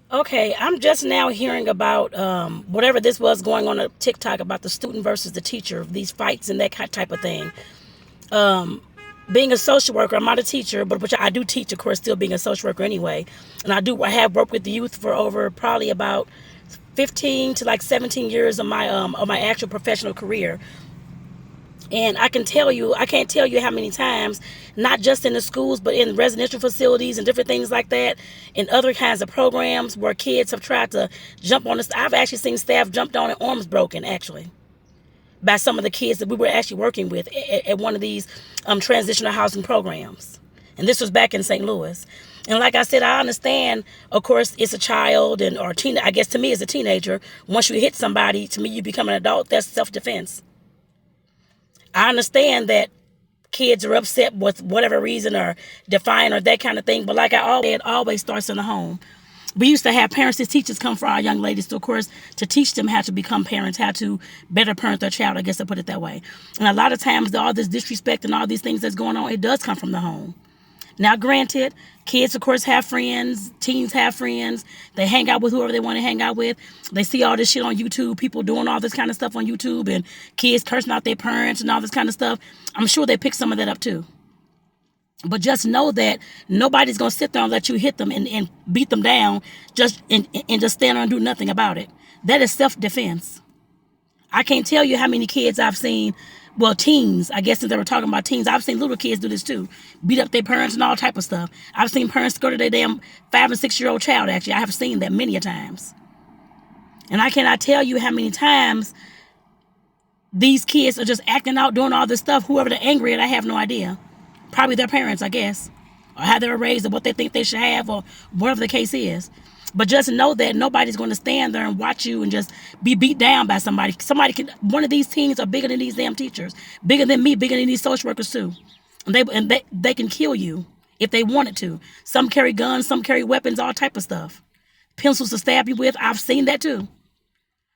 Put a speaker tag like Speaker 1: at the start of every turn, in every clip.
Speaker 1: Okay, I'm just now hearing about whatever this was going on TikTok about the student versus the teacher, these fights and that type of thing. Um, Being a social worker, I'm not a teacher, but which I do teach, of course, still being a social worker anyway. And I have worked with the youth for over probably about 15 to like 17 years of my actual professional career. And I can't tell you how many times, not just in the schools, but in residential facilities and different things like that, and other kinds of programs where kids have tried to jump on this. I've actually seen staff jumped on and arms broken, actually, by some of the kids that we were actually working with at one of these transitional housing programs. And this was back in St. Louis. And like I said, I understand, of course, it's a child or teen. I guess to me, as a teenager, once you hit somebody, to me, you become an adult. That's self-defense. I understand that kids are upset with whatever reason or defiant or that kind of thing. But like I always said, it always starts in the home. We used to have parents as teachers come for our young ladies, of course, to teach them how to become parents, how to better parent their child, I guess I put it that way. And a lot of times, all this disrespect and all these things that's going on, it does come from the home. Now, granted, kids, of course, have friends. Teens have friends. They hang out with whoever they want to hang out with. They see all this shit on YouTube, people doing all this kind of stuff on YouTube, and kids cursing out their parents and all this kind of stuff. I'm sure they pick some of that up, too. But just know that nobody's going to sit there and let you hit them and beat them down and just stand there and do nothing about it. That is self-defense. I can't tell you how many kids I've seen, well, teens, I guess since they were talking about teens, I've seen little kids do this too. Beat up their parents and all type of stuff. I've seen parents skirt their damn 5 and 6 year old child, actually. I have seen that many a times. And I cannot tell you how many times these kids are just acting out, doing all this stuff. Whoever they're angry at, I have no idea. Probably their parents, I guess. Or how they were raised or what they think they should have or whatever the case is. But just know that nobody's going to stand there and watch you and just be beat down by somebody. One of these teens are bigger than these damn teachers. Bigger than me, bigger than these social workers too. And they can kill you if they wanted to. Some carry guns, some carry weapons, all type of stuff. Pencils to stab you with. I've seen that too.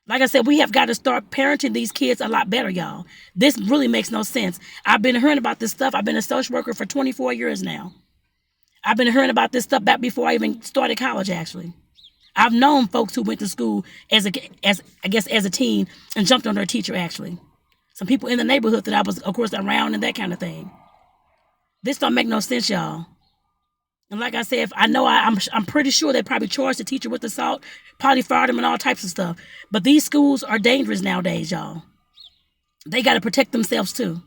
Speaker 1: Like I said, we have got to start parenting these kids a lot better, y'all. This really makes no sense. I've been hearing about this stuff. I've been a social worker for 24 years now. I've been hearing about this stuff back before I even started college, actually. I've known folks who went to school as a teen and jumped on their teacher, actually. Some people in the neighborhood that I was, of course, around and that kind of thing. This don't make no sense, y'all. And like I said, I'm pretty sure they probably charged the teacher with assault, probably fired him and all types of stuff. But these schools are dangerous nowadays, y'all. They got to protect themselves too.